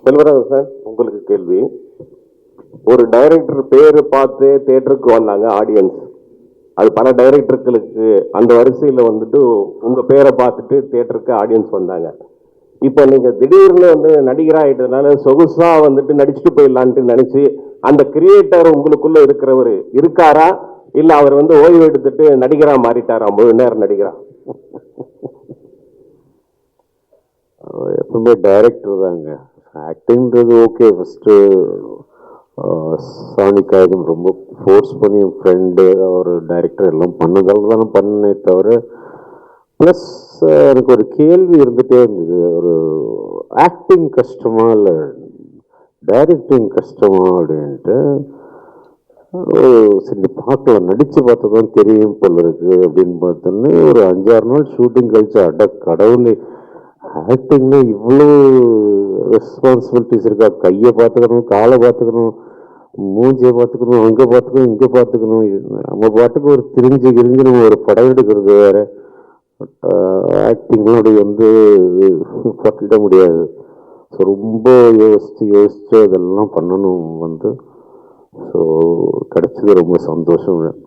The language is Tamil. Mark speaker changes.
Speaker 1: செல்வராஜ் சார், உங்களுக்கு கேள்வி. ஒரு டைரக்டர் பேரு பார்த்து தியேட்டருக்கு வந்தாங்க ஆடியன்ஸ். அது பல டைரக்டர்களுக்கு அந்த வரிசையில் வந்துட்டு உங்க பேரை பார்த்துட்டு தியேட்டருக்கு ஆடியன்ஸ் வந்தாங்க. இப்போ நீங்க திடீர்னு வந்து நடிகராயிட்டதுனால சொகுசா வந்துட்டு நடிச்சுட்டு போயிடலான்ட்டு நினைச்சு அந்த கிரியேட்டர் உங்களுக்குள்ள இருக்கிறவர் இருக்காரா, இல்ல அவர் வந்து ஓய்வு எடுத்துட்டு நடிகரா மாறிட்டாரா, முழு நேரம் நடிகரா?
Speaker 2: எப்பவுமே டைரக்டர் தாங்க. ஆக்டிங்கிறது ஓகே. ஃபஸ்ட்டு சாணிக்காக ரொம்ப ஃபோர்ஸ் பண்ணி என் ஃப்ரெண்டு அவர் டைரக்டர் எல்லாம் பண்ணதால தானே பண்ணே தவிர, ப்ளஸ் எனக்கு ஒரு கேள்வி இருந்துகிட்டே இருந்தது. ஒரு ஆக்டிங் கஷ்டமா இல்லை டைரக்டிங் கஷ்டமா அப்படின்ட்டு. சரி பார்க்கலாம், நடித்து பார்த்தா தான் தெரியும் போல இருக்கு அப்படின்னு பார்த்தோன்னே ஒரு 5-6 நாள் ஷூட்டிங் கழிச்சு அட கடவுளே, ஆக்டிங்னா இவ்வளோ ரெஸ்பான்சிபிலிட்டிஸ் இருக்கா? கையை பார்த்துக்கணும், காலை பார்த்துக்கணும், மூஞ்சியை பார்த்துக்கணும், அங்கே பார்த்துக்கணும், இங்கே பார்த்துக்கணும். நம்ம பாட்டுக்கு ஒரு திரிஞ்சு நம்ம ஒரு படம் எடுக்கிறது வேற. ஆக்டிங்லாம் அப்படி வந்து பட்டிட முடியாது. ஸோ ரொம்ப யோசிச்சு அதெல்லாம் பண்ணணும் வந்து. ஸோ கிடைச்சது ரொம்ப சந்தோஷம்.